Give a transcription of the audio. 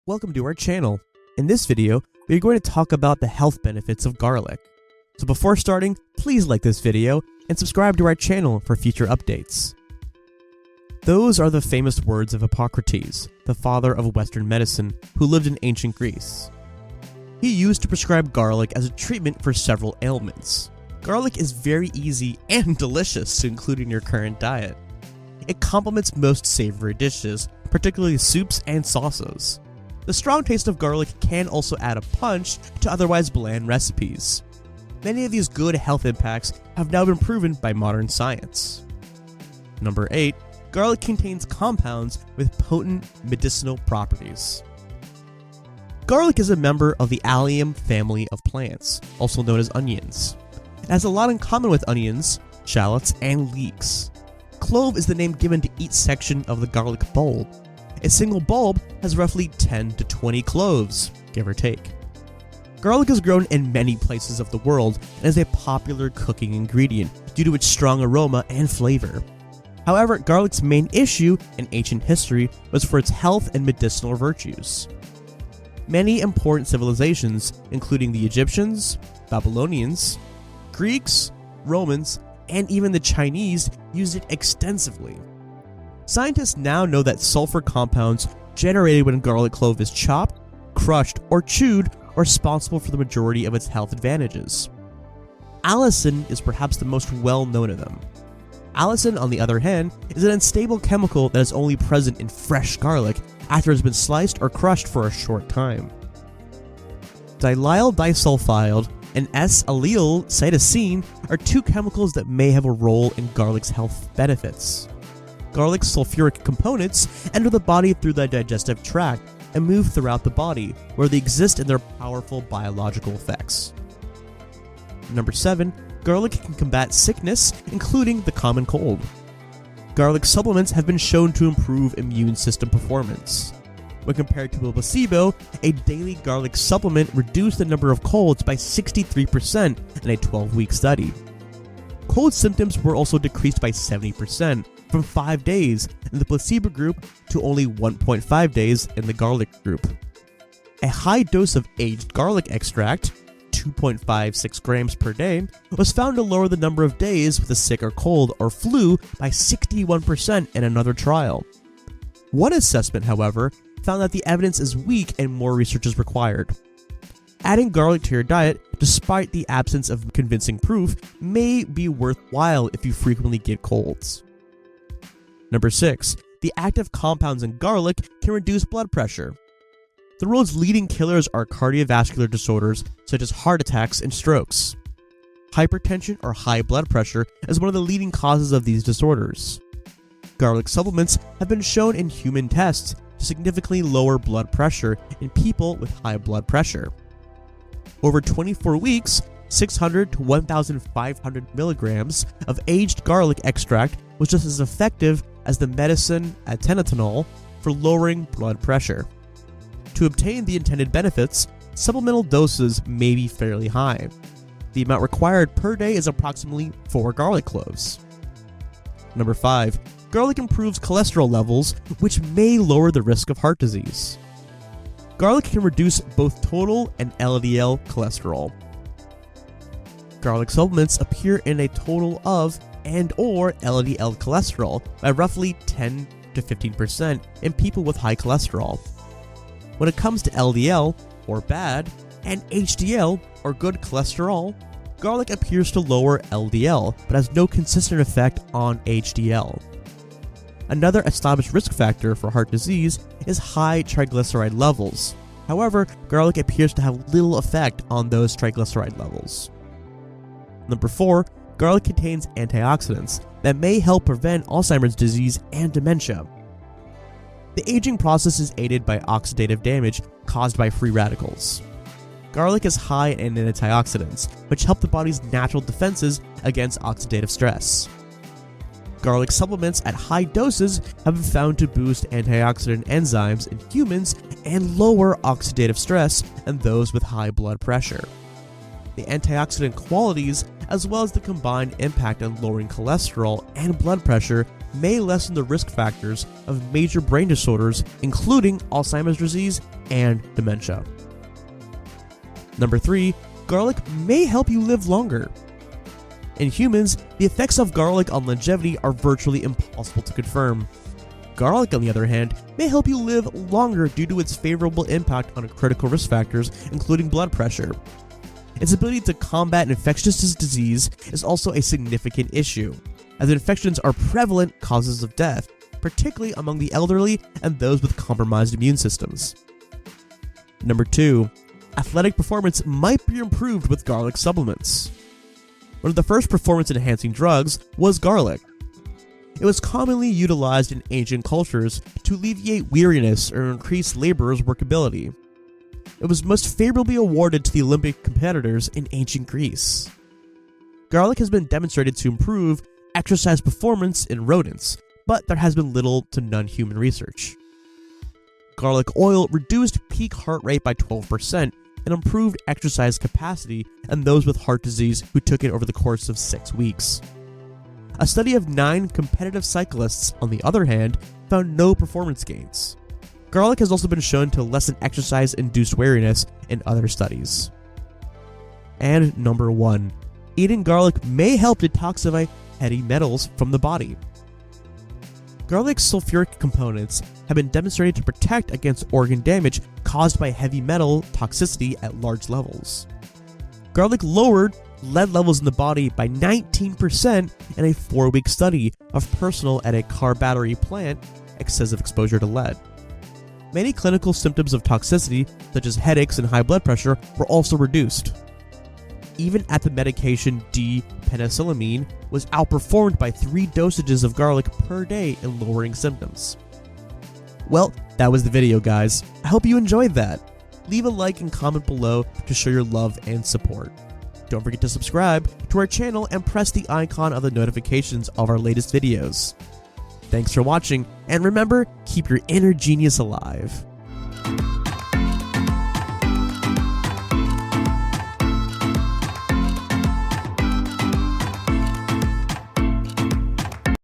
Welcome to our channel. In this video, we are going to talk about the health benefits of garlic. So before starting, please like this video and subscribe to our channel for future updates. Those are the famous words of Hippocrates, the father of Western medicine, who lived in ancient Greece. He used to prescribe garlic as a treatment for several ailments. Garlic is very easy and delicious to include in your current diet. It complements most savory dishes, particularly soups and sauces. The strong taste of garlic can also add a punch to otherwise bland recipes. Many of these good health impacts have now been proven by modern science. Number 8. Garlic contains compounds with potent medicinal properties. Garlic is a member of the allium family of plants, also known as onions. It has a lot in common with onions, shallots, and leeks. Clove is the name given to each section of the garlic bulb. A single bulb has roughly 10 to 20 cloves, give or take. Garlic is grown in many places of the world and is a popular cooking ingredient due to its strong aroma and flavor. However, garlic's main issue in ancient history was for its health and medicinal virtues. Many important civilizations, including the Egyptians, Babylonians, Greeks, Romans, and even the Chinese, used it extensively. Scientists now know that sulfur compounds generated when garlic clove is chopped, crushed, or chewed are responsible for the majority of its health advantages. Allicin is perhaps the most well-known of them. Allicin, on the other hand, is an unstable chemical that is only present in fresh garlic after it has been sliced or crushed for a short time. Dilyl disulfide and S-allyl cytosine are two chemicals that may have a role in garlic's health benefits. Garlic's sulfuric components enter the body through the digestive tract and move throughout the body, where they exist in their powerful biological effects. Number 7. Garlic can combat sickness, including the common cold. Garlic supplements have been shown to improve immune system performance. When compared to a placebo, a daily garlic supplement reduced the number of colds by 63% in a 12-week study. Cold symptoms were also decreased by 70%, from 5 days in the placebo group to only 1.5 days in the garlic group. A high dose of aged garlic extract, 2.56 grams per day, was found to lower the number of days with a sick or cold or flu by 61% in another trial. One assessment, however, found that the evidence is weak and more research is required. Adding garlic to your diet, despite the absence of convincing proof, may be worthwhile if you frequently get colds. Number 6. The active compounds in garlic can reduce blood pressure. The world's leading killers are cardiovascular disorders such as heart attacks and strokes. Hypertension or high blood pressure is one of the leading causes of these disorders. Garlic supplements have been shown in human tests to significantly lower blood pressure in people with high blood pressure. Over 24 weeks, 600 to 1,500 milligrams of aged garlic extract was just as effective as the medicine atenolol for lowering blood pressure. To obtain the intended benefits, supplemental doses may be fairly high. The amount required per day is approximately 4 garlic cloves. Number 5. Garlic improves cholesterol levels, which may lower the risk of heart disease. Garlic can reduce both total and LDL cholesterol. Garlic supplements appear in a total of and/or LDL cholesterol by roughly 10 to 15% in people with high cholesterol. When it comes to LDL, or bad, and HDL, or good cholesterol, garlic appears to lower LDL, but has no consistent effect on HDL. Another established risk factor for heart disease is high triglyceride levels. However, garlic appears to have little effect on those triglyceride levels. Number 4. Garlic contains antioxidants that may help prevent Alzheimer's disease and dementia. The aging process is aided by oxidative damage caused by free radicals. Garlic is high in antioxidants, which help the body's natural defenses against oxidative stress. Garlic supplements at high doses have been found to boost antioxidant enzymes in humans and lower oxidative stress in those with high blood pressure. The antioxidant qualities, as well as the combined impact on lowering cholesterol and blood pressure, may lessen the risk factors of major brain disorders, including Alzheimer's disease and dementia. Number 3, garlic may help you live longer. In humans, the effects of garlic on longevity are virtually impossible to confirm. Garlic, on the other hand, may help you live longer due to its favorable impact on critical risk factors, including blood pressure. Its ability to combat infectious disease is also a significant issue, as infections are prevalent causes of death, particularly among the elderly and those with compromised immune systems. Number 2, athletic performance might be improved with garlic supplements. One of the first performance-enhancing drugs was garlic. It was commonly utilized in ancient cultures to alleviate weariness or increase laborers' workability. It was most favorably awarded to the Olympic competitors in ancient Greece. Garlic has been demonstrated to improve exercise performance in rodents, but there has been little to none human research. Garlic oil reduced peak heart rate by 12% and improved exercise capacity in those with heart disease who took it over the course of 6 weeks. A study of 9 competitive cyclists, on the other hand, found no performance gains. Garlic has also been shown to lessen exercise-induced weariness in other studies. And number 1, eating garlic may help detoxify heavy metals from the body. Garlic's sulfuric components have been demonstrated to protect against organ damage caused by heavy metal toxicity at large levels. Garlic lowered lead levels in the body by 19% in a 4-week study of personnel at a car battery plant excessive exposure to lead. Many clinical symptoms of toxicity, such as headaches and high blood pressure, were also reduced. Even at the medication D-penicillamine was outperformed by 3 dosages of garlic per day in lowering symptoms. Well, that was the video, guys. I hope you enjoyed that. Leave a like and comment below to show your love and support. Don't forget to subscribe to our channel and press the icon of the notifications of our latest videos. Thanks for watching, and remember, keep your inner genius alive.